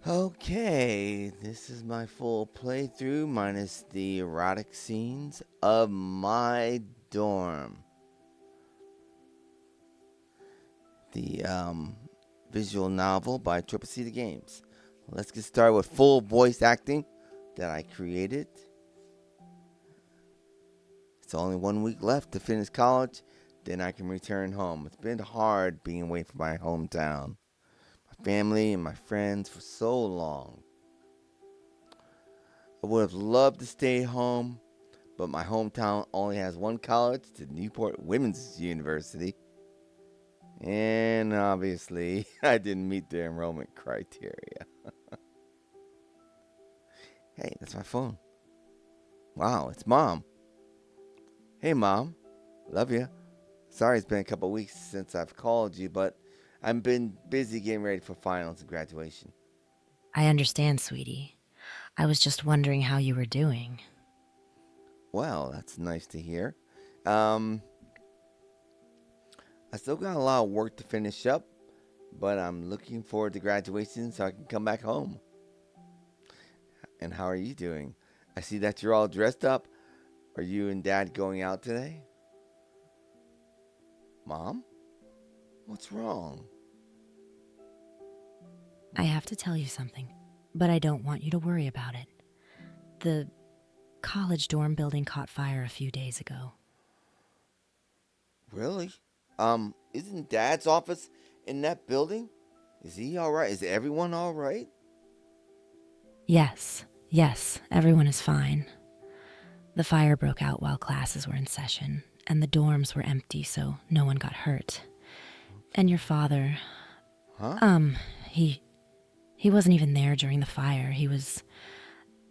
Okay, this is my full playthrough minus the erotic scenes of my dorm. The visual novel by Triple C the Games. Let's get started with full voice acting that I created. It's only 1 week left to finish college, then I can return home. It's been hard being away from my hometown, my family, and my friends for so long. I would have loved to stay home, but my hometown only has one college, the Newport Women's University. And obviously, I didn't meet the enrollment criteria. Hey, that's my phone. Wow, it's mom. Hey, mom. Love you. Sorry it's been a couple weeks since I've called you, but I've been busy getting ready for finals and graduation. I understand, sweetie. I was just wondering how you were doing. Well, that's nice to hear. Um, I still got a lot of work to finish up, but I'm looking forward to graduation so I can come back home. And how are you doing? I see that you're all dressed up. Are you and dad going out today? Mom? What's wrong? I have to tell you something, but I don't want you to worry about it. The college dorm building caught fire a few days ago. Really? Isn't dad's office in that building? Is he alright? Is everyone alright? Yes, everyone is fine. The fire broke out while classes were in session, and the dorms were empty, so no one got hurt. And your father, Huh? um, he he wasn't even there during the fire. He was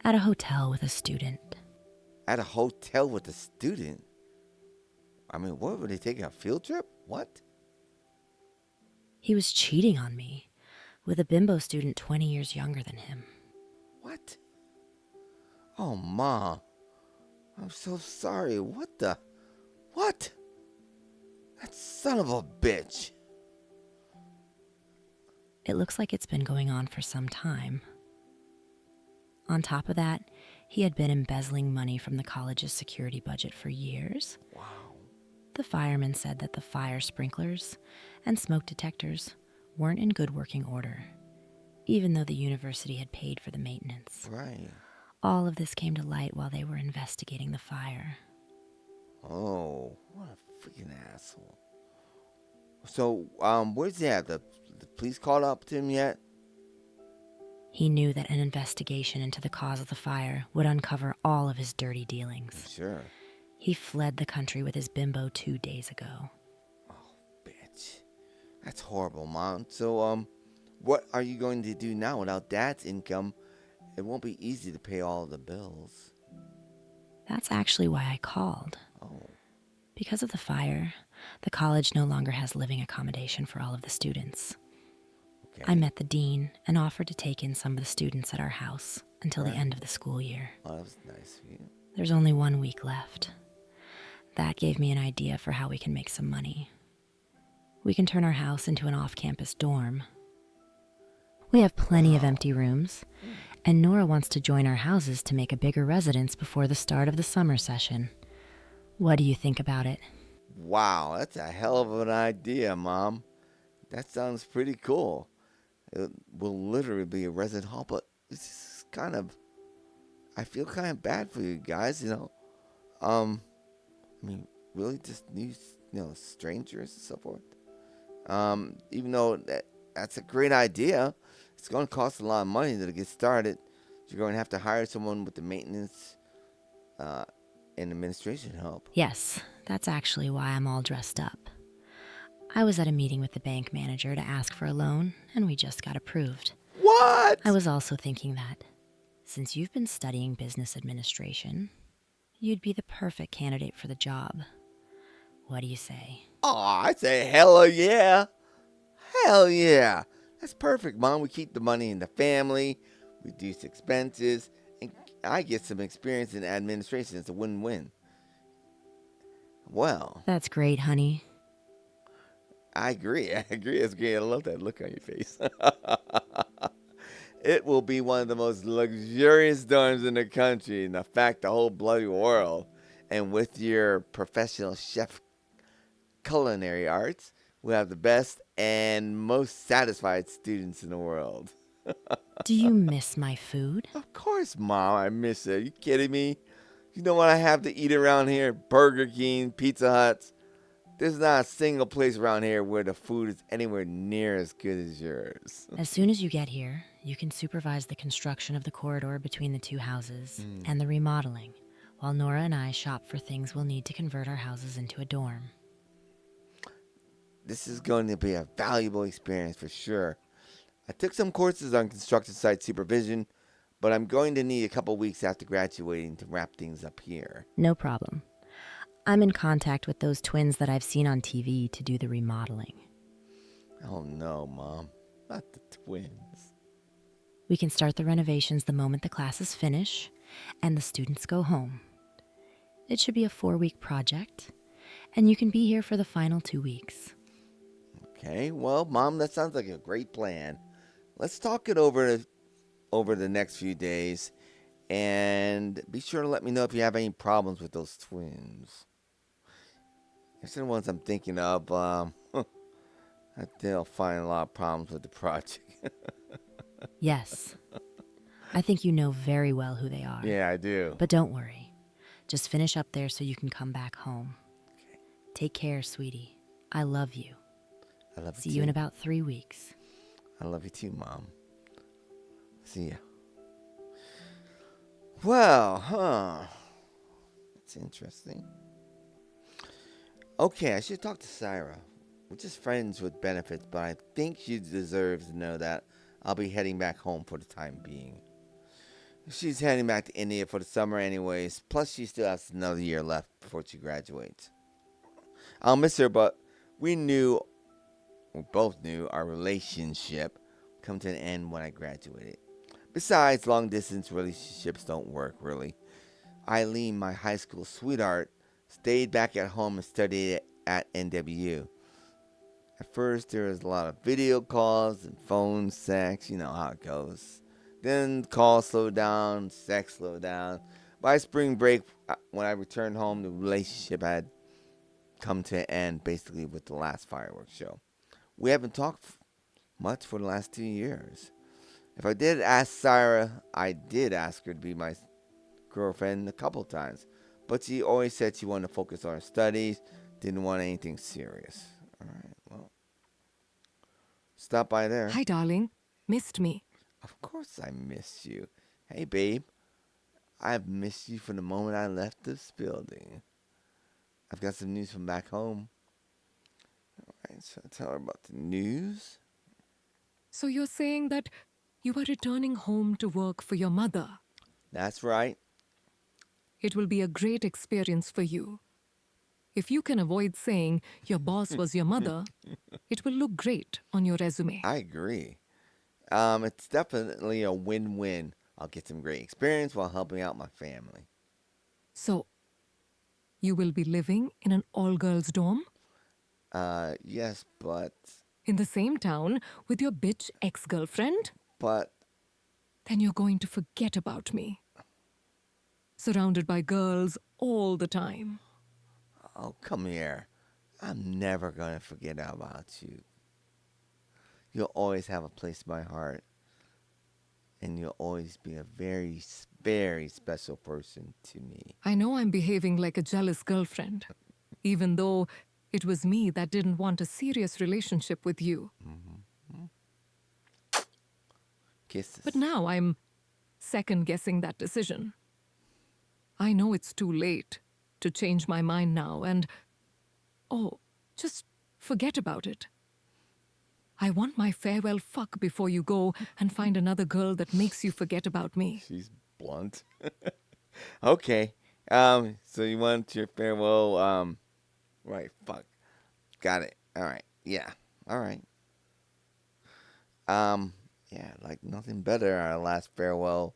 at a hotel with a student. At a hotel with a student? I mean, what were they taking a field trip? What? He was cheating on me with a bimbo student 20 years younger than him. What? Oh, Ma. I'm so sorry. What the? What? That son of a bitch. It looks like it's been going on for some time. On top of that, he had been embezzling money from the college's security budget for years. Wow. The firemen said that the fire sprinklers and smoke detectors weren't in good working order, even though the university had paid for the maintenance. Right. All of this came to light while they were investigating the fire. Oh, what a freaking asshole. So, where's he at? The police caught up to him yet? He knew that an investigation into the cause of the fire would uncover all of his dirty I'm dealings. sure. He fled the country with his bimbo 2 days ago. Oh, bitch. That's horrible, Mom. So, what are you going to do now without Dad's income? It won't be easy to pay all of the bills. That's actually why I called. Oh, Because of the fire, the college no longer has living accommodation for all of the students. I okay. met the dean and offered to take in some of the students at our house until the Right. end of the school year. Oh, that was nice of you. There's only 1 week left. That gave me an idea for how we can make some money. We can turn our house into an off campus dorm. We have plenty of Wow. empty rooms, and Norah wants to join our houses to make a bigger residence before the start of the summer session. What do you think about it? Wow, that's a hell of an idea, Mom. That sounds pretty cool. It will literally be a resident hall, but it's kind of. I feel kind of bad for you guys. Um, I mean, really, just strangers and so forth. Even though that's a great idea, it's going to cost a lot of money to get started. You're going to have to hire someone with the maintenance uh, and administration help. Yes, that's actually why I'm all dressed up. I was at a meeting with the bank manager to ask for a loan, and we just got approved. I What? was also thinking that, since you've been studying business administration, you'd be the perfect candidate for the job. What do you say? Oh, I say hell yeah. Hell yeah. That's perfect, Mom. We keep the money in the family, reduce expenses, and I get some experience in administration. It's a win win. Well, That's great, honey. I agree. I agree. It's great. I love that look on your face. It will be one of the most luxurious dorms in the country, in fact, the whole bloody world. And with your professional chef culinary arts, we'll have the best and most satisfied students in the world. Do you miss my food? Of course, Mom, I miss it. Are you kidding me? You know what I have to eat around here? Burger King, Pizza Huts. There's not a single place around here where the food is anywhere near as good as yours. As soon as you get here, you can supervise the construction of the corridor between the two houses and the remodeling, while Norah and I shop for things we'll need to convert our houses into a dorm. This is going to be a valuable experience for sure. I took some courses on construction site supervision, but I'm going to need a couple weeks after graduating to wrap things up here. No problem. I'm in contact with those twins that I've seen on TV to do the remodeling. Oh no, Mom. Not the twins. We can start the renovations the moment the classes finish and the students go home. It should be a 4-week project, and you can be here for the final 2 weeks. Okay, well, Mom, that sounds like a great plan. Let's talk it over the next few days, and be sure to let me know if you have any problems with those twins. If they're the ones I'm thinking of, I think they'll find a lot of problems with the project. Yes, I think you know very well who they are. Yeah, I do. But don't worry. Just finish up there so you can come back home. Okay. Take care, sweetie. I love you. I love you See too. you in about 3 weeks. I love you too, Mom. See ya. Well, that's interesting. Okay, I should talk to Syra. We're just friends with benefits, but I think she deserves to know that I'll be heading back home for the time being. She's heading back to India for the summer anyways, plus she still has another year left before she graduates. I'll miss her, but we both knew our relationship would come to an end when I graduated. Besides, long distance relationships don't work, really. Eileen, my high school sweetheart, stayed back at home and studied at NWU. At first, there was a lot of video calls and phone sex, you know how it goes. Then calls slowed down, sex slowed down. By spring break, when I returned home, the relationship had come to an end, basically with the last fireworks show. We haven't talked much for the last 2 years. If I did ask Syra, I did ask her to be my girlfriend a couple times, but she always said she wanted to focus on her studies, didn't want anything serious. All right, well, stop by there. Hi, darling. Missed me. Of course I miss you. Hey, babe. I've missed you from the moment I left this building. I've got some news from back home. All right, so tell her about the news. So you're saying that you are returning home to work for your mother. That's right. It will be a great experience for you. If you can avoid saying your boss was your mother, it will look great on your resume. I agree. It's definitely a win-win. I'll get some great experience while helping out my family. So, you will be living in an all-girls dorm? Yes, but... In the same town with your bitch ex-girlfriend? But... Then you're going to forget about me. Surrounded by girls all the time. Oh, come here. I'm never going to forget about you. You'll always have a place in my heart. And you'll always be a very, very special person to me. I know I'm behaving like a jealous girlfriend, even though it was me that didn't want a serious relationship with you. Mm-hmm. Kisses. But now I'm second-guessing that decision. I know it's too late to change my mind now and... Oh, just forget about it. I want my farewell fuck before you go and find another girl that makes you forget about me. She's blunt. Okay. So you want your farewell, right, fuck. Got it. All right. Yeah. All right. Yeah, like nothing better, our last farewell,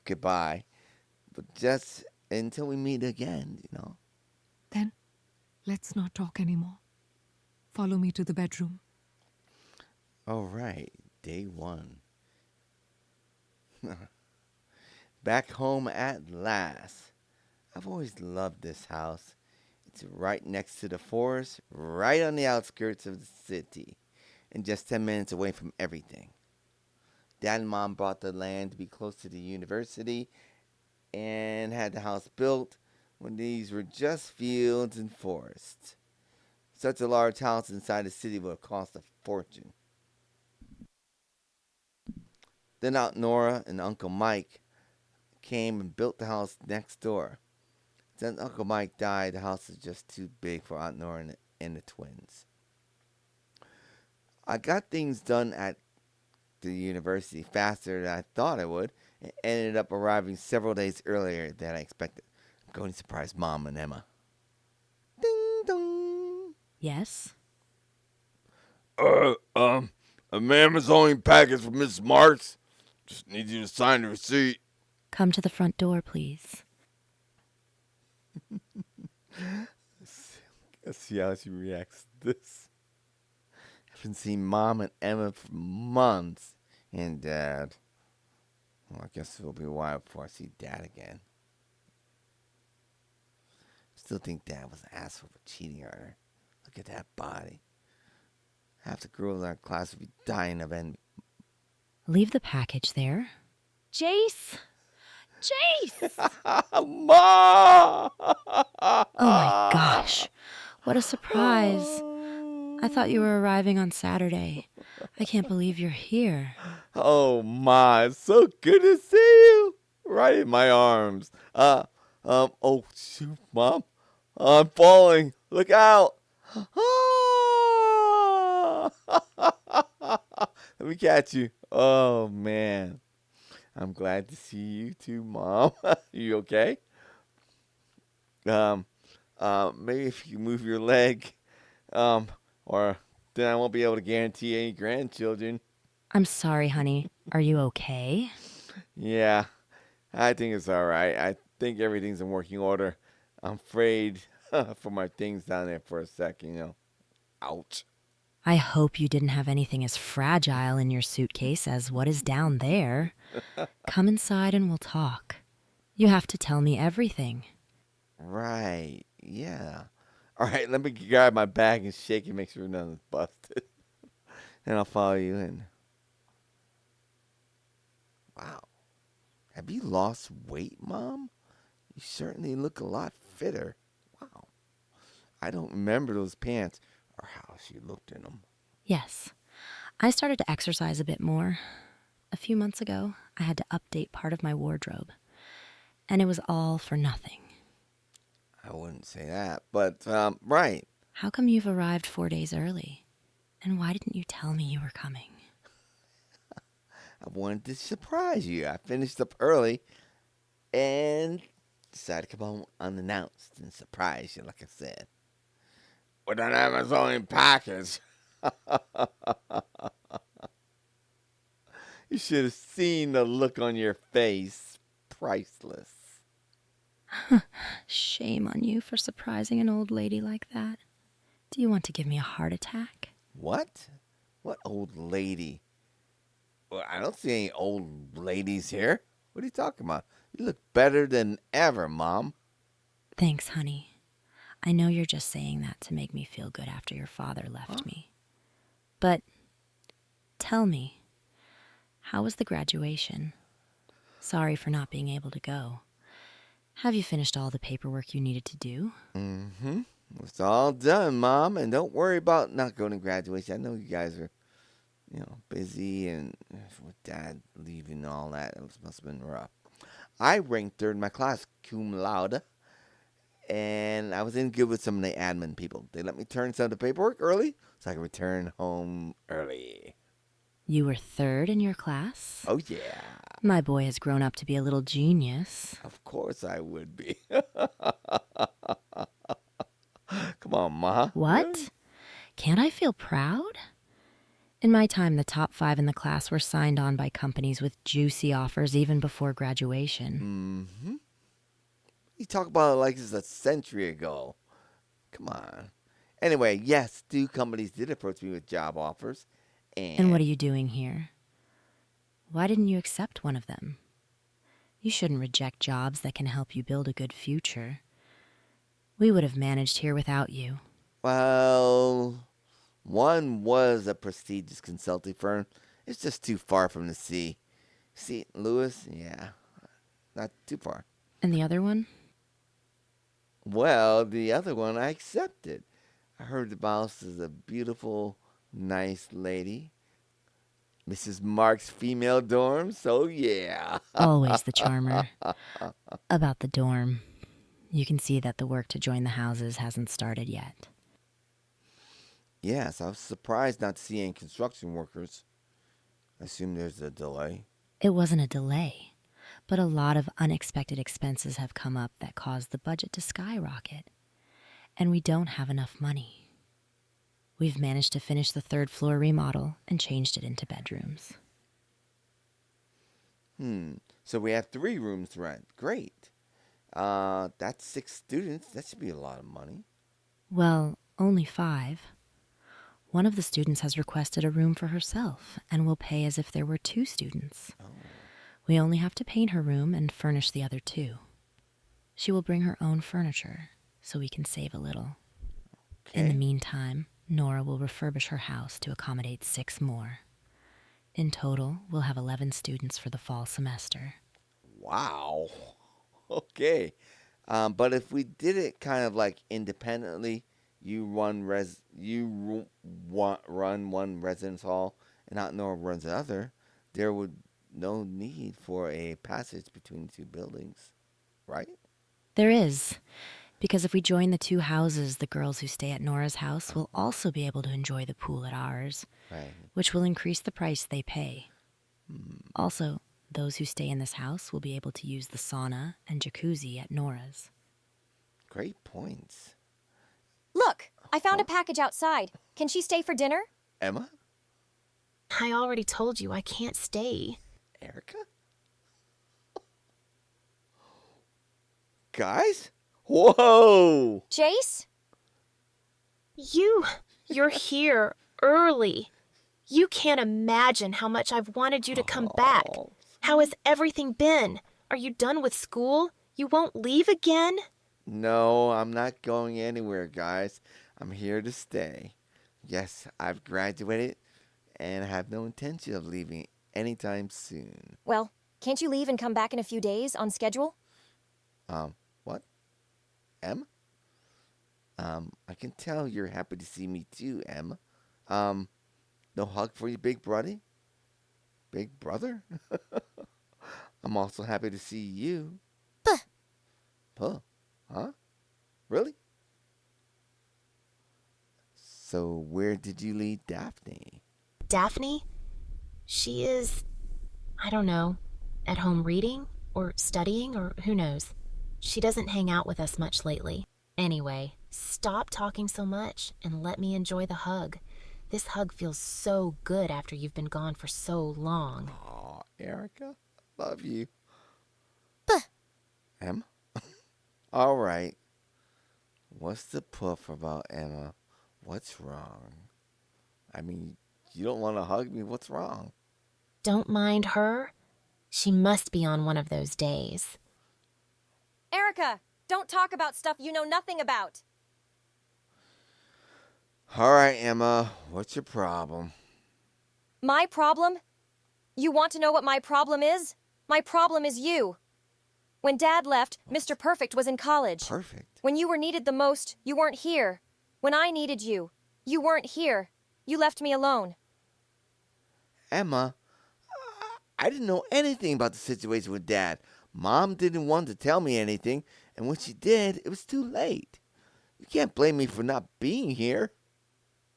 goodbye. But just until we meet again, you know. Then, let's not talk anymore. Follow me to the bedroom. All right. Day one. Back home at last. I've always loved this house. It's right next to the forest, right on the outskirts of the city, and just 10 minutes away from everything. Dad and Mom bought the land to be close to the university and had the house built when these were just fields and forests. Such a large house inside the city would have cost a fortune. Then Aunt Nora and Uncle Mike came and built the house next door. Since Uncle Mike died, the house was just too big for Aunt Nora and the twins. I got things done at the university faster than I thought I would, and ended up arriving several days earlier than I expected. I'm going to surprise Mom and Emma. Ding dong. Yes? Uh, um, a Amazon package for Miss Marks. Just need you to sign the receipt. Come to the front door, please. Let's see how she reacts to this. I haven't seen Mom and Emma for months. And Dad. Well, I guess it'll be a while before I see Dad again. Still think Dad was an asshole for cheating on her. Look at that body. Half the girls in our class would be dying of envy. Leave the package there. Jace! Jace! Ma! Oh my gosh. What a surprise. I thought you were arriving on Saturday. I can't believe you're here. Oh my, it's so good to see you. Right in my arms. Oh shoot, Mom. I'm falling. Look out. Let me catch you. Oh man. I'm glad to see you too, Mom. You okay? Um, maybe if you move your leg, or then I won't be able to guarantee any grandchildren. I'm sorry, honey. Are you okay? Yeah, I think it's all right. I think everything's in working order. I'm afraid for my things down there for a second. Ouch. I hope you didn't have anything as fragile in your suitcase as what is down there. Come inside and we'll talk. You have to tell me everything. Right. Yeah. All right. Let me grab my bag and shake it, make sure nothing's busted, and I'll follow you in. Wow. Have you lost weight, Mom? You certainly look a lot fitter. Wow. I don't remember those pants or how she looked in them. Yes, I started to exercise a bit more. A few months ago, I had to update part of my wardrobe, and it was all for nothing. I wouldn't say that, but right. How come you've arrived 4 days early? And why didn't you tell me you were coming? I wanted to surprise you. I finished up early and decided to come home unannounced and surprise you, like I said. With an Amazon package. You should have seen the look on your face. Priceless. Shame on you for surprising an old lady like that. Do you want to give me a heart attack? What? What old lady? Well, I don't see any old ladies here. What are you talking about? You look better than ever, Mom. Thanks, honey. I know you're just saying that to make me feel good after your father left me. But tell me, how was the graduation? Sorry for not being able to go. Have you finished all the paperwork you needed to do? Mm-hmm. It's all done, Mom. And don't worry about not going to graduation. I know you guys are, busy and with Dad leaving and all that. It must have been rough. I ranked third in my class, cum laude. And I was in good with some of the admin people. They let me turn some of the paperwork early so I could return home early. You were third in your class? Oh, yeah. My boy has grown up to be a little genius. Of course I would be. Come on, Ma. What? Really? Can't I feel proud? In my time, the top 5 in the class were signed on by companies with juicy offers even before graduation. Mm-hmm. You talk about it like it's a century ago. Come on. Anyway, yes, 2 companies did approach me with job offers. And what are you doing here? Why didn't you accept one of them? You shouldn't reject jobs that can help you build a good future. We would have managed here without you. Well, one was a prestigious consulting firm. It's just too far from the sea. See, Lewis, yeah, not too far. And the other one? Well, the other one I accepted. I heard the boss is a beautiful, nice lady. Mrs. Mark's female dorm, so yeah. Always the charmer. About the dorm. You can see that the work to join the houses hasn't started yet. Yes, I was surprised not to see any construction workers. I assume there's a delay. It wasn't a delay, but a lot of unexpected expenses have come up that caused the budget to skyrocket. And we don't have enough money. We've managed to finish the third floor remodel and changed it into bedrooms. So we have 3 rooms to rent. Great. That's 6 students. That should be a lot of money. Well, only 5. One of the students has requested a room for herself and will pay as if there were 2 students. We only have to paint her room and furnish the other 2. She will bring her own furniture so we can save a little. Okay. In the meantime, Norah will refurbish her house to accommodate 6 more. In total, we'll have 11 students for the fall semester. Wow. Okay. But if we did it kind of like independently, you run one residence hall and Nora runs another, there would no need for a passage between the 2 buildings, right? There is, because if we join the 2 houses, the girls who stay at Nora's house will also be able to enjoy the pool at ours, Right. which will increase the price they pay. Also, those who stay in this house will be able to use the sauna and jacuzzi at Nora's. Great points. Look, I found a package outside. Can she stay for dinner? Emma? I already told you I can't stay. Erika? Guys? Whoa! Jace? You're here early. You can't imagine how much I've wanted you to come back. How has everything been? Are you done with school? You won't leave again? No, I'm not going anywhere, guys. I'm here to stay. Yes, I've graduated and have no intention of leaving anytime soon. Well, can't you leave and come back in a few days on schedule? What? Em? I can tell you're happy to see me too, Em. No hug for you, big brother? Big brother? I'm also happy to see you. Puh. Puh? Huh? Really? So where did you leave Daphne? Daphne? She is, I don't know, at home reading or studying or who knows. She doesn't hang out with us much lately. Anyway, stop talking so much and let me enjoy the hug. This hug feels so good after you've been gone for so long. Aw, Erika, love you. Puh. Emma? All right. What's the puff about, Emma? What's wrong? I mean, you don't want to hug me. What's wrong? Don't mind her. She must be on one of those days. Erika, don't talk about stuff you know nothing about. All right, Emma. What's your problem? My problem? You want to know what my problem is? My problem is you. When Dad left, Mr. Perfect was in college. Perfect. When you were needed the most, you weren't here. When I needed you, you weren't here. You left me alone. Emma, I didn't know anything about the situation with Dad. Mom didn't want to tell me anything, and when she did, it was too late. You can't blame me for not being here.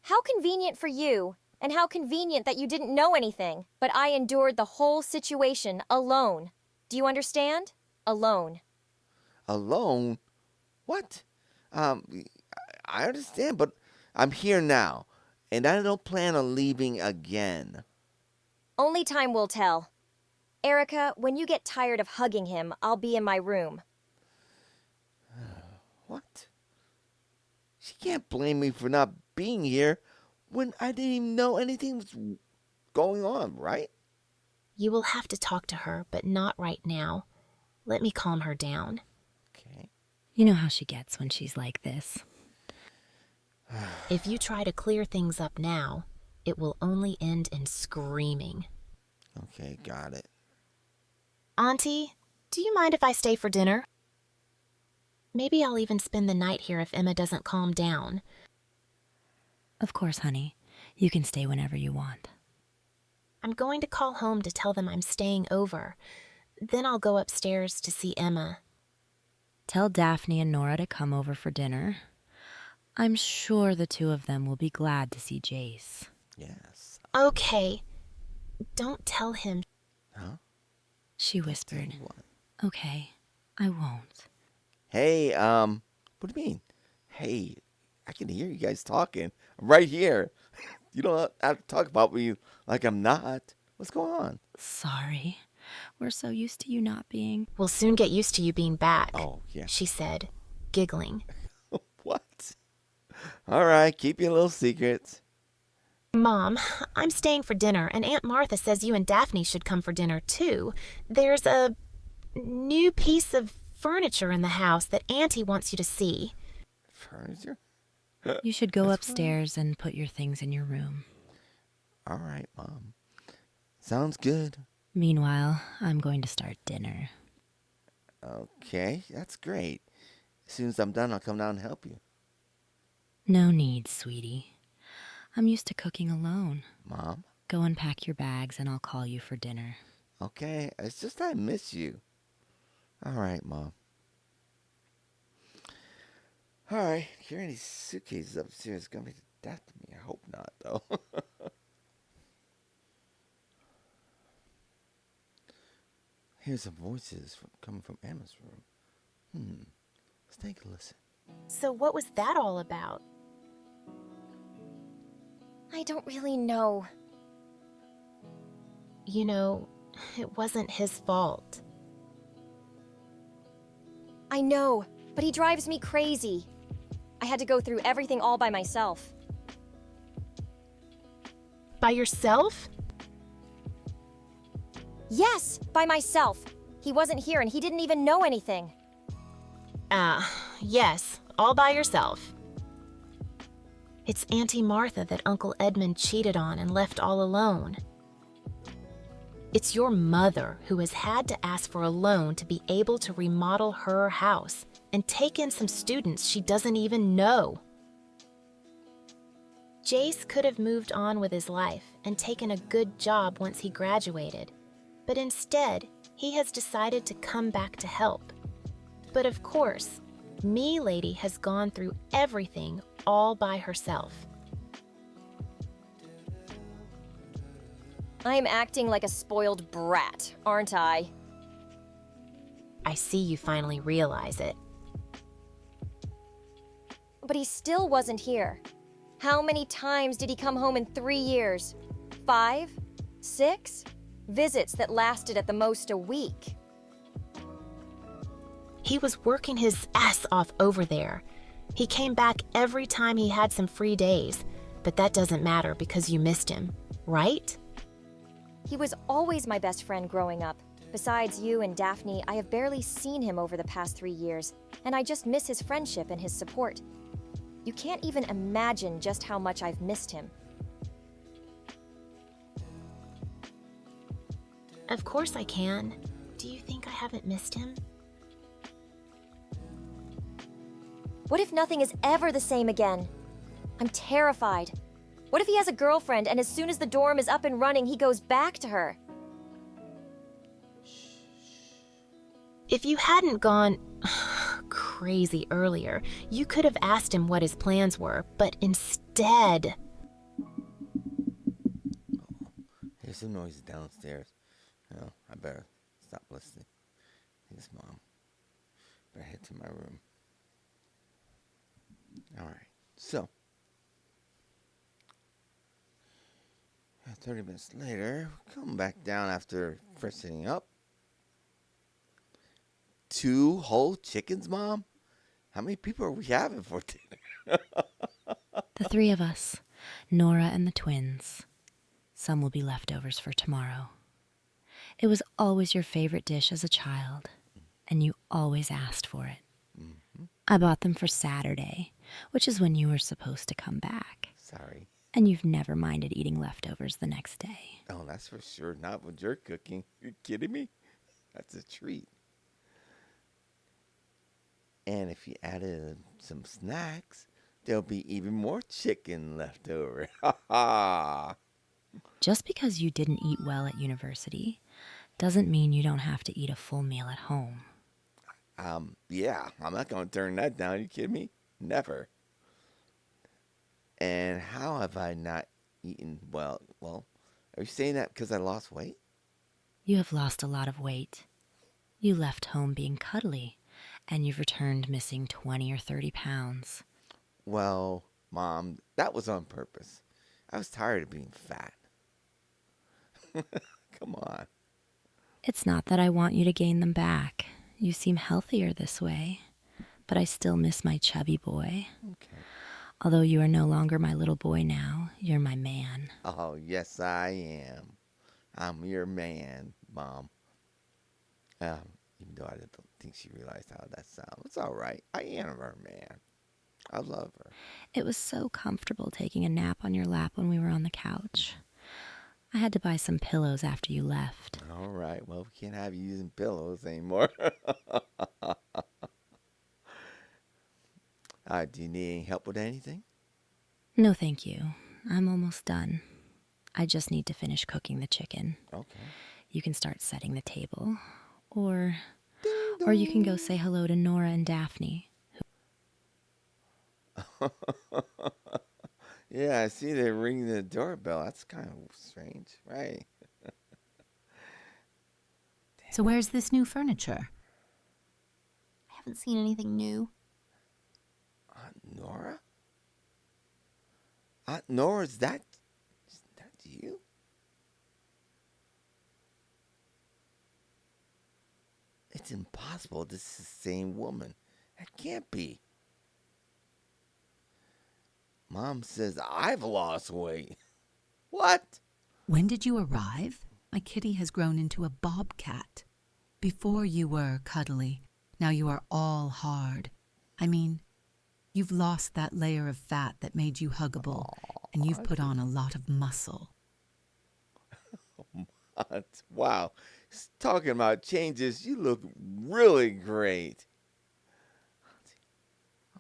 How convenient for you, and how convenient that you didn't know anything. But I endured the whole situation alone. Do you understand? Alone. Alone? What? I understand, but I'm here now, and I don't plan on leaving again. Only time will tell. Erika, when you get tired of hugging him, I'll be in my room. What? She can't blame me for not being here when I didn't even know anything was going on, right? You will have to talk to her, but not right now. Let me calm her down. Okay. You know how she gets when she's like this. If you try to clear things up now, it will only end in screaming. Okay, got it. Auntie, do you mind if I stay for dinner? Maybe I'll even spend the night here if Emma doesn't calm down. Of course, honey. You can stay whenever you want. I'm going to call home to tell them I'm staying over. Then I'll go upstairs to see Emma. Tell Daphne and Norah to come over for dinner. I'm sure the two of them will be glad to see Jace. Yes. Okay. Don't tell him. Huh? She whispered. What? Okay, I won't. Hey, what do you mean? Hey, I can hear you guys talking. I'm right here. You don't have to talk about me like I'm not. What's going on? Sorry. We're so used to you not being. We'll soon get used to you being back, Oh, yeah. she said, giggling. What? All right, keep your little secrets. Mom, I'm staying for dinner, and Aunt Martha says you and Daphne should come for dinner, too. There's a new piece of furniture in the house that Auntie wants you to see. Furniture? You should go That's upstairs and put your things in your room. All right, Mom. Sounds good. Meanwhile, I'm going to start dinner. Okay, that's great. As soon as I'm done, I'll come down and help you. No need, sweetie. I'm used to cooking alone. Mom? Go unpack your bags and I'll call you for dinner. Okay, it's just I miss you. All right, Mom. All right, carrying these suitcases upstairs is going to be death to me. I hope not, though. Here's some voices coming from Emma's room. Let's take a listen. So what was that all about? I don't really know. You know, it wasn't his fault. I know, but he drives me crazy. I had to go through everything all by myself. By yourself? Yes, by myself. He wasn't here and he didn't even know anything. Yes, all by yourself. It's Auntie Martha that Uncle Edmund cheated on and left all alone. It's your mother who has had to ask for a loan to be able to remodel her house and take in some students she doesn't even know. Jace could have moved on with his life and taken a good job once he graduated, but instead, he has decided to come back to help. But of course, me lady has gone through everything all by herself. I'm acting like a spoiled brat, aren't I? I see you finally realize it. But he still wasn't here. How many times did he come home in 3 years? 5? 6? Visits that lasted at the most a week. He was working his ass off over there. He came back every time he had some free days, but that doesn't matter because you missed him, right? He was always my best friend growing up. Besides you and Daphne, I have barely seen him over the past 3 years, and I just miss his friendship and his support. You can't even imagine just how much I've missed him. Of course I can. Do you think I haven't missed him? What if nothing is ever the same again? I'm terrified. What if he has a girlfriend and as soon as the dorm is up and running, he goes back to her? If you hadn't gone crazy earlier, you could have asked him what his plans were, but instead... Here's some noise downstairs. Oh, I better stop listening. Thanks, Mom. Better head to my room. All right. So, 30 minutes later, come back down after freshening up. 2 whole chickens, Mom? How many people are we having for dinner? The 3 of us, Norah and the twins. Some will be leftovers for tomorrow. It was always your favorite dish as a child, and you always asked for it. Hmm. I bought them for Saturday, which is when you were supposed to come back. Sorry. And you've never minded eating leftovers the next day. Oh, that's for sure. Not with your cooking. You kidding me? That's a treat. And if you added some snacks, there'll be even more chicken left over. Ha ha! Just because you didn't eat well at university doesn't mean you don't have to eat a full meal at home. Yeah, I'm not gonna turn that down. You kidding me? Never. And how have I not eaten well? Well, are you saying that because I lost weight? You have lost a lot of weight. You left home being cuddly, and you've returned missing 20 or 30 pounds. Well, Mom, that was on purpose. I was tired of being fat. Come on. It's not that I want you to gain them back. You seem healthier this way, but I still miss my chubby boy. Okay. Although you are no longer my little boy now, you're my man. Oh, yes, I am. I'm your man, Mom. Even though I don't think she realized how that sounds. It's all right. I am her man. I love her. It was so comfortable taking a nap on your lap when we were on the couch. I had to buy some pillows after you left. All right. Well, we can't have you using pillows anymore. Do you need any help with anything? No, thank you. I'm almost done. I just need to finish cooking the chicken. Okay. You can start setting the table. Or Ding you can go say hello to Norah and Daphne. dong. Yeah, I see they're ringing the doorbell. That's kind of strange, right? So where's this new furniture? I haven't seen anything new. Nora? Nora, is that you? It's impossible. This is the same woman. That can't be. Mom says I've lost weight. What? When did you arrive? My kitty has grown into a bobcat. Before you were cuddly. Now you are all hard. I mean, you've lost that layer of fat that made you huggable, and you've put on a lot of muscle. Wow. Talking about changes, you look really great.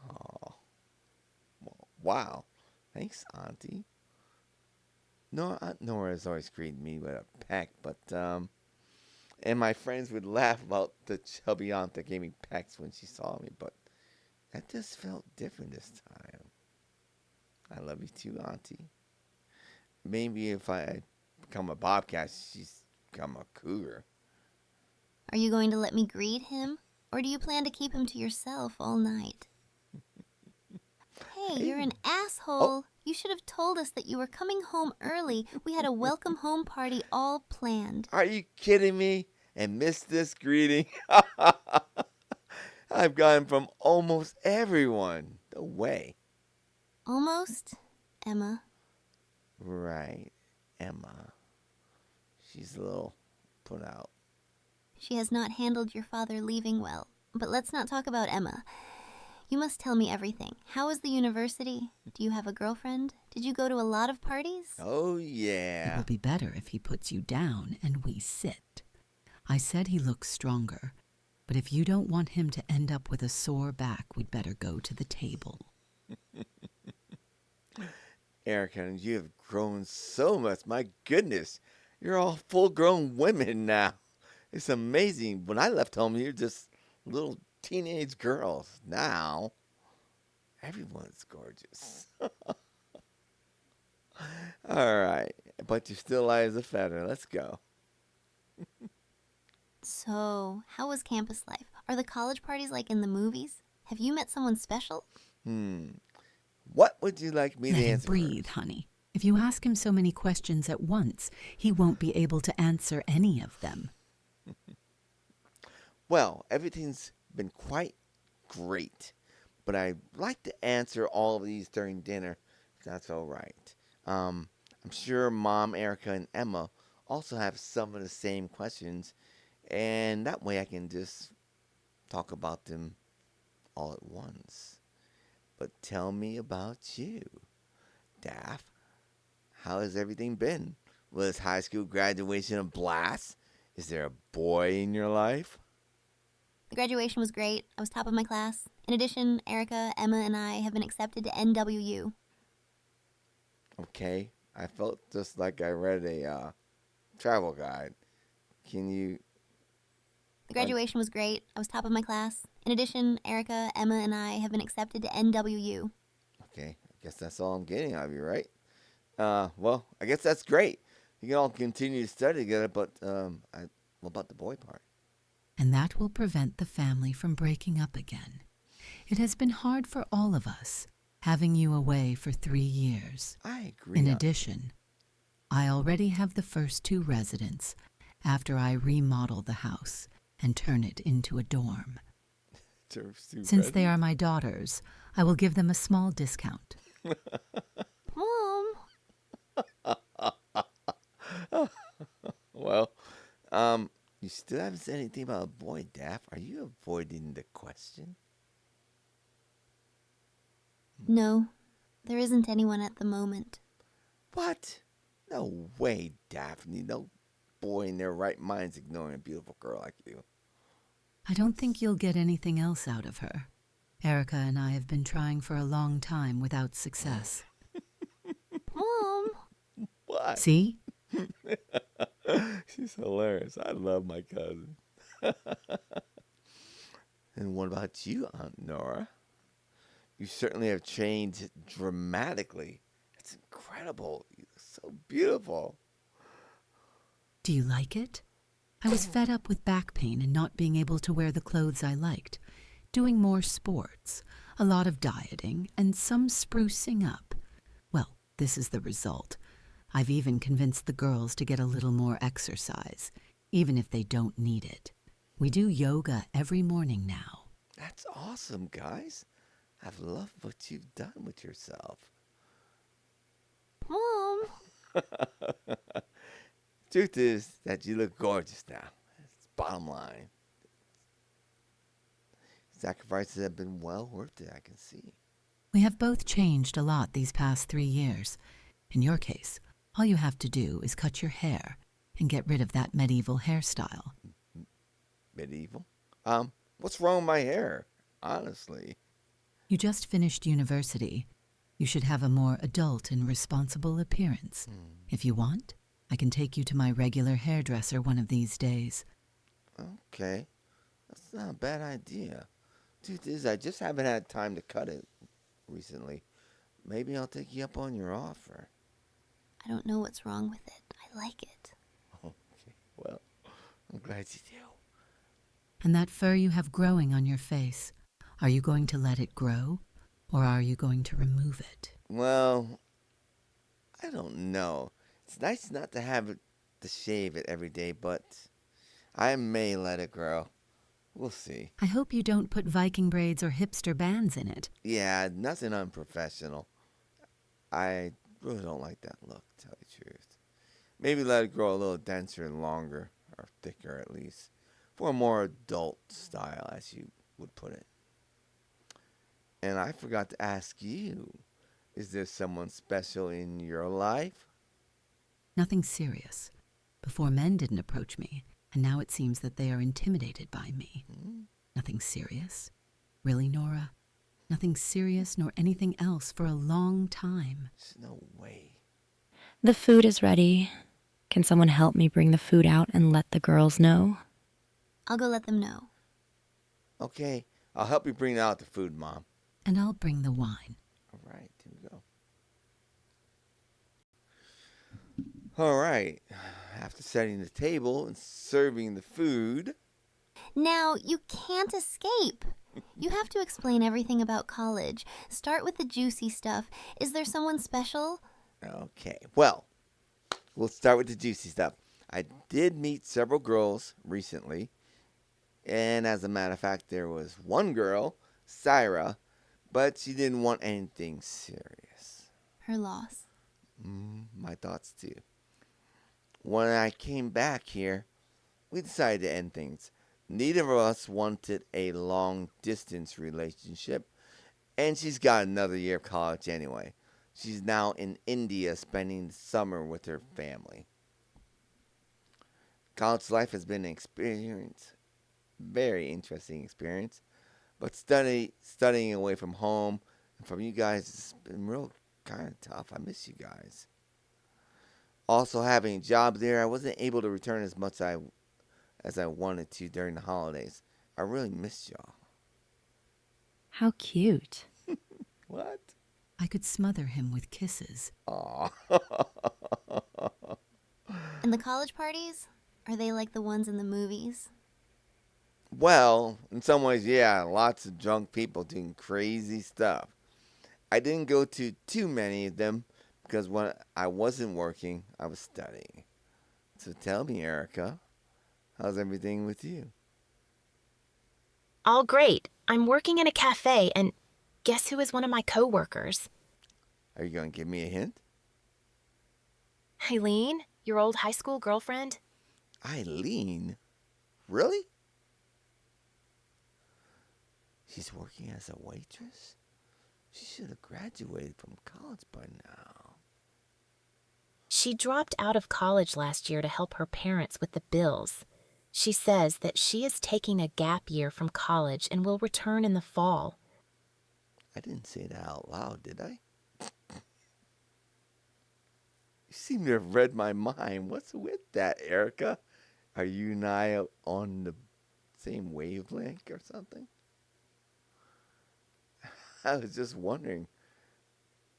Oh, wow. Thanks, Auntie. Nora has always greeted me with a peck, but and my friends would laugh about the chubby aunt that gave me pecks when she saw me, but that just felt different this time. I love you too, Auntie. Maybe if I become a bobcat, she's become a cougar. Are you going to let me greet him? Or do you plan to keep him to yourself all night? Hey, you're an asshole. You should have told us that you were coming home early. We had a welcome home party all planned. Are you kidding me? And missed this greeting? I've gotten from almost everyone. No way. Almost, Emma. Right, Emma. She's a little put out. She has not handled your father leaving well. But let's not talk about Emma. You must tell me everything. How is the university? Do you have a girlfriend? Did you go to a lot of parties? Oh, It yeah. will be better if he puts you down and we sit. I said he looks stronger, but if you don't want him to end up with a sore back, we'd better go to the table. Erika, you have grown so much. My goodness. You're all full grown women now. It's amazing. When I left home, you're just little teenage girls. Now, everyone's gorgeous. All right. But you're still light as a feather. Let's go. So, how was campus life? Are the college parties like in the movies? Have you met someone special? What would you like me Let to him answer? breathe, honey. If you ask him so many questions at once, he won't be able to answer any of them. Well, everything's been quite great, but I'd like to answer all of these during dinner, if that's all right. I'm sure Mom, Erika, and Emma also have some of the same questions, and that way I can just talk about them all at once. But tell me about you, Daph. How has everything been? Was high school graduation a blast? Is there a boy in your life? The graduation was great. I was top of my class. In addition, Erika, Emma, and I have been accepted to NWU. Okay, I felt just like I read a travel guide. Can you? The graduation was great. I was top of my class. In addition, Erika, Emma, and I have been accepted to NWU. Okay, I guess that's all I'm getting out of you, right? Well, I guess that's great. You can all continue to study together, but what about the boy part? And that will prevent the family from breaking up again. It has been hard for all of us, having you away for 3 years. I agree. In addition, I already have the first 2 residents after I remodel the house and turn it into a dorm. Since they are my daughters, I will give them a small discount. Mom! Well, you still haven't said anything about a boy, Daph. Are you avoiding the question? No, there isn't anyone at the moment. What? No way, Daphne. No boy in their right mind's ignoring a beautiful girl like you. I don't think you'll get anything else out of her. Erika and I have been trying for a long time without success. Mom! What? See? She's hilarious. I love my cousin. And what about you, Aunt Nora? You certainly have changed dramatically. It's incredible. You're so beautiful. Do you like it? I was fed up with back pain and not being able to wear the clothes I liked, doing more sports, a lot of dieting, and some sprucing up. Well, this is the result. I've even convinced the girls to get a little more exercise, even if they don't need it. We do yoga every morning now. That's awesome, guys. I've loved what you've done with yourself. Mom! Truth is that you look gorgeous now. That's bottom line. Sacrifices have been well worth it, I can see. We have both changed a lot these past 3 years. In your case, all you have to do is cut your hair and get rid of that medieval hairstyle. Medieval? What's wrong with my hair? Honestly. You just finished university. You should have a more adult and responsible appearance. If you want, I can take you to my regular hairdresser one of these days. Okay. That's not a bad idea. Truth is, I just haven't had time to cut it recently. Maybe I'll take you up on your offer. I don't know what's wrong with it. I like it. Okay, well, I'm glad you do. And that fur you have growing on your face, are you going to let it grow, or are you going to remove it? Well, I don't know. It's nice not to have to shave it every day, but I may let it grow. We'll see. I hope you don't put Viking braids or hipster bands in it. Yeah, nothing unprofessional. I really don't like that look, to tell you the truth. Maybe let it grow a little denser and longer, or thicker at least, for a more adult style, as you would put it. And I forgot to ask you, is there someone special in your life? Nothing serious. Before, men didn't approach me, and now it seems that they are intimidated by me. Nothing serious? Really, Norah? Nothing serious nor anything else for a long time. There's no way. The food is ready. Can someone help me bring the food out and let the girls know? I'll go let them know. Okay, I'll help you bring out the food, Mom. And I'll bring the wine. All right, here we go. All right, after setting the table and serving the food. Now, you can't escape. You have to explain everything about college. Start with the juicy stuff. Is there someone special? Okay, well, we'll start with the juicy stuff. I did meet several girls recently, and as a matter of fact, there was one girl, Syra, but she didn't want anything serious. Her loss. My thoughts too. When I came back here, we decided to end things. Neither of us wanted a long distance relationship, and she's got another year of college anyway. She's now in India spending the summer with her family. College life has been an experience, very interesting experience, but studying away from home and from you guys has been real kind of tough. I miss you guys. Also, having a job there, I wasn't able to return as I wanted to during the holidays. I really missed y'all. How cute. What? I could smother him with kisses. Aw. And the college parties? Are they like the ones in the movies? Well, in some ways, yeah, lots of drunk people doing crazy stuff. I didn't go to too many of them because when I wasn't working, I was studying. So tell me, Erika, how's everything with you? All great. I'm working in a cafe, and guess who is one of my coworkers? Are you going to give me a hint? Eileen, your old high school girlfriend? Eileen? Really? She's working as a waitress? She should have graduated from college by now. She dropped out of college last year to help her parents with the bills. She says that she is taking a gap year from college and will return in the fall. I didn't say that out loud, did I? You seem to have read my mind. What's with that, Erika? Are you and I on the same wavelength or something? I was just wondering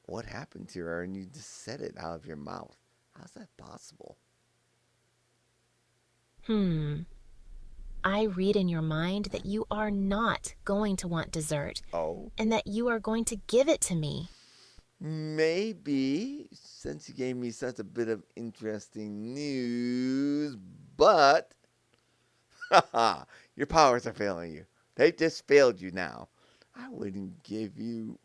what happened to her and you just said it out of your mouth. How's that possible? I read in your mind that you are not going to want dessert Oh, and that you are going to give it to me. maybe, since you gave me such a bit of interesting news, but your powers are failing you. They just failed you now. I wouldn't give you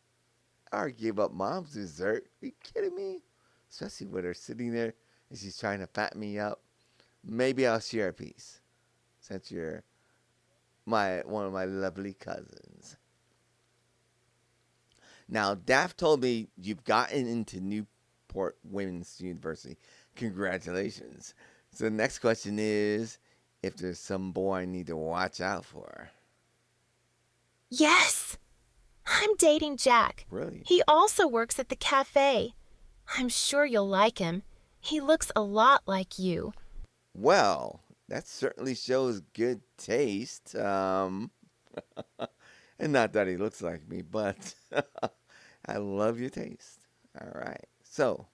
or give up mom's dessert. Are you kidding me? Especially with her sitting there and she's trying to fatten me up. Maybe I'll share a piece since you're one of my lovely cousins. Now, Daph told me you've gotten into Newport Women's University. Congratulations. So the next question is if there's some boy I need to watch out for. Yes! I'm dating Jack. Really? He also works at the cafe. I'm sure you'll like him. He looks a lot like you. Well, that certainly shows good taste. And not that he looks like me, but I love your taste. All right. So,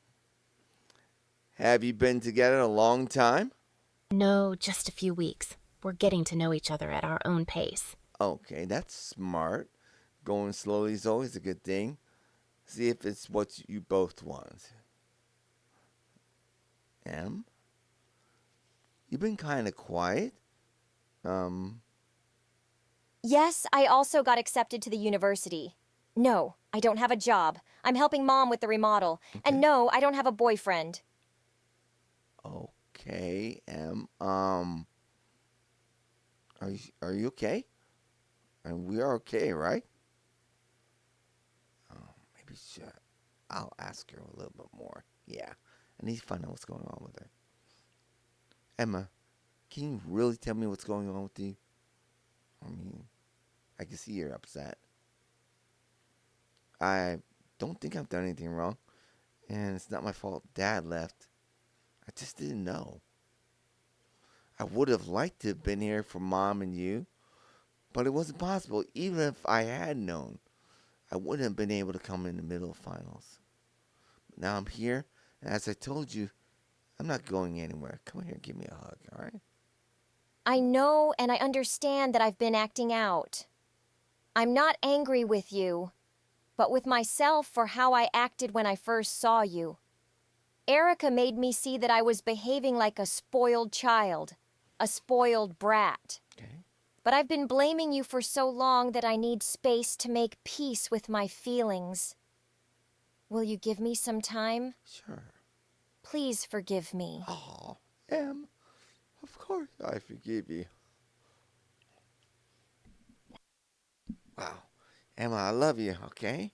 have you been together a long time? No, just a few weeks. We're getting to know each other at our own pace. Okay, that's smart. Going slowly is always a good thing. See if it's what you both want. Em? You've been kind of quiet. Yes, I also got accepted to the university. No, I don't have a job. I'm helping Mom with the remodel. And no, I don't have a boyfriend. Okay, Em. Are you okay? And we are okay, right? Maybe I'll ask her a little bit more. Yeah, I need to find out what's going on with her. Emma, can you really tell me what's going on with you? I mean, I can see you're upset. I don't think I've done anything wrong, and it's not my fault Dad left. I just didn't know. I would have liked to have been here for Mom and you, but it wasn't possible. Even if I had known, I wouldn't have been able to come in the middle of finals. But now I'm here, and as I told you, I'm not going anywhere. Come here and give me a hug, all right? I know and I understand that I've been acting out. I'm not angry with you, but with myself for how I acted when I first saw you. Erika made me see that I was behaving like a spoiled child, a spoiled brat. Okay. But I've been blaming you for so long that I need space to make peace with my feelings. Will you give me some time? Sure. Please forgive me. Oh, Em, of course I forgive you. Wow. Emma, I love you, okay?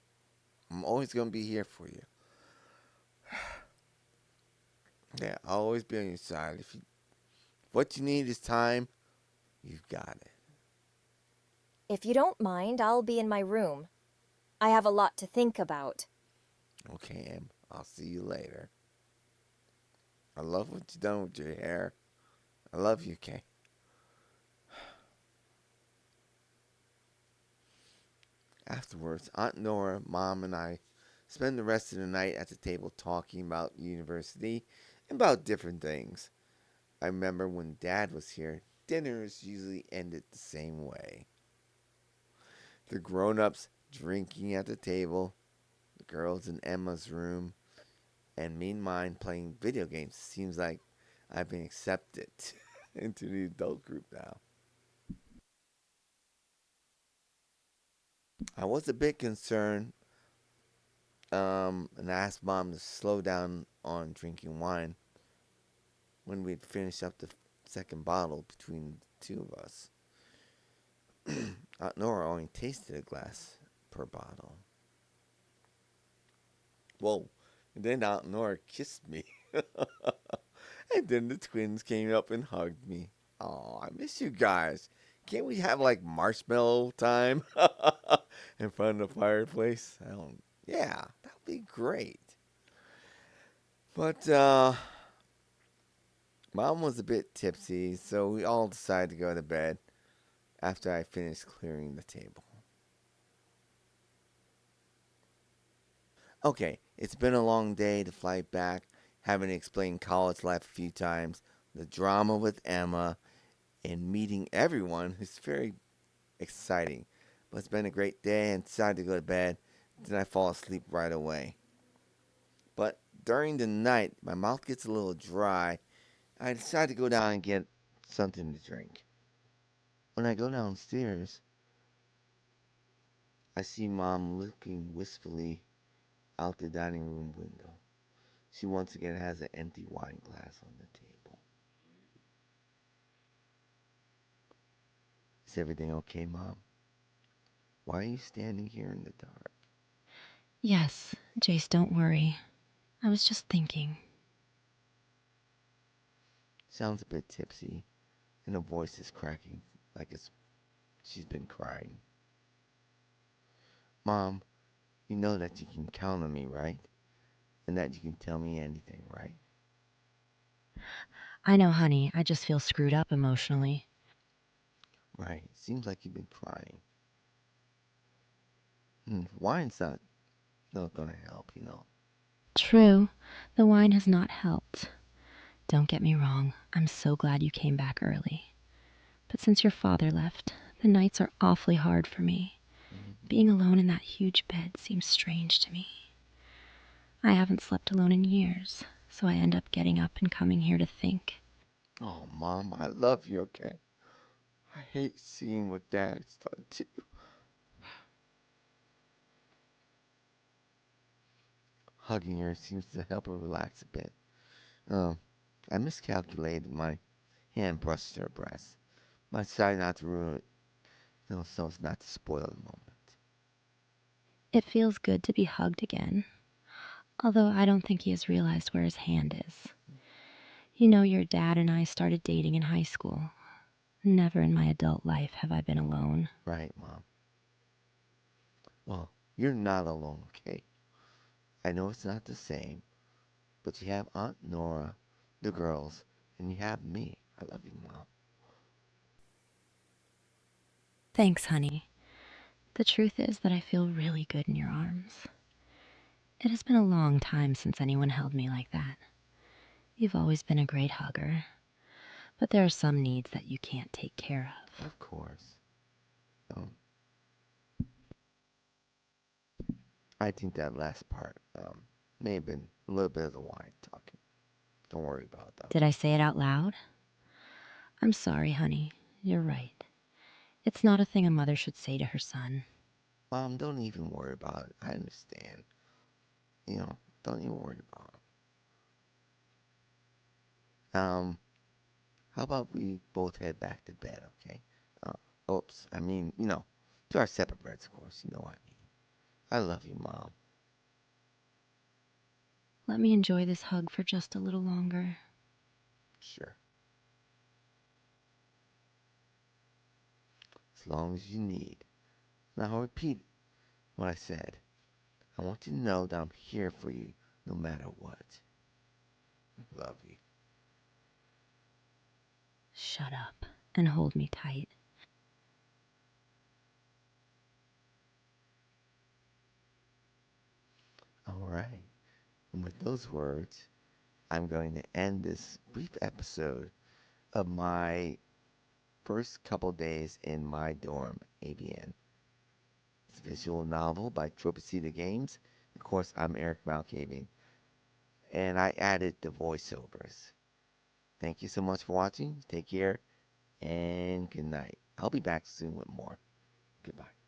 I'm always going to be here for you. Yeah, I'll always be on your side. What you need is time, you've got it. If you don't mind, I'll be in my room. I have a lot to think about. Okay, Em, I'll see you later. I love what you've done with your hair. I love you, okay? Afterwards, Aunt Nora, Mom, and I spend the rest of the night at the table talking about university and about different things. I remember when Dad was here, dinners usually ended the same way. The grown ups drinking at the table, the girls in Emma's room, and me and mine playing video games. Seems like I've been accepted into the adult group now. I was a bit concerned and I asked Mom to slow down on drinking wine when we'd finished up the second bottle between the two of us. Aunt Nora only tasted a glass per bottle. Whoa. And then Aunt Nora kissed me. And then the twins came up and hugged me. Oh, I miss you guys. Can't we have like marshmallow time in front of the fireplace? I don't. Yeah, that would be great. But Mom was a bit tipsy, so we all decided to go to bed after I finished clearing the table. Okay, it's been a long day to flight back, having to explain college life a few times, the drama with Emma, and meeting everyone is very exciting. But it's been a great day and decided to go to bed. Then I fall asleep right away. But during the night, my mouth gets a little dry. I decide to go down and get something to drink. When I go downstairs, I see Mom looking wistfully out the dining room window. She once again has an empty wine glass on the table. Is everything okay, Mom? Why are you standing here in the dark? Yes, Jace, don't worry. I was just thinking. Sounds a bit tipsy, and her voice is cracking like she's been crying. Mom, you know that you can count on me, right? And that you can tell me anything, right? I know, honey, I just feel screwed up emotionally. Right. Seems like you've been crying. Wine's not gonna help. True, the wine has not helped. Don't get me wrong, I'm so glad you came back early. But since your father left, the nights are awfully hard for me. Mhm. Being alone in that huge bed seems strange to me. I haven't slept alone in years, so I end up getting up and coming here to think. Oh, Mom, I love you, okay? I hate seeing what Dad's done to you. Hugging her seems to help her relax a bit. Um, I miscalculated. My hand brushed her breast. I decided not to ruin it, so as not to spoil the moment. It feels good to be hugged again, although I don't think he has realized where his hand is. You know, your dad and I started dating in high school. Never in my adult life have I been alone. Right, Mom. Well, you're not alone, okay? I know it's not the same, but you have Aunt Nora, the girls, and you have me. I love you, Mom. Thanks, honey. The truth is that I feel really good in your arms. It has been a long time since anyone held me like that. You've always been a great hugger, but there are some needs that you can't take care of. Of course. Um, I think that last part may have been a little bit of the wine talking. Don't worry about that. Did I say it out loud? I'm sorry, honey. You're right. It's not a thing a mother should say to her son. Mom, don't even worry about it. I understand. Don't even worry about it. how about we both head back to bed, okay? Uh, oops, I mean, to our separate beds, of course. You know what I mean. I love you, Mom. Let me enjoy this hug for just a little longer. Sure. As long as you need. Now I'll repeat what I said. I want you to know that I'm here for you no matter what. Love you. Shut up and hold me tight. All right. And with those words, I'm going to end this brief episode of my first couple days in my dorm, ABN. It's a visual novel by Tropicita Games. Of course, I'm Erik Malkavian, and I added the voiceovers. Thank you so much for watching. Take care, and good night. I'll be back soon with more. Goodbye.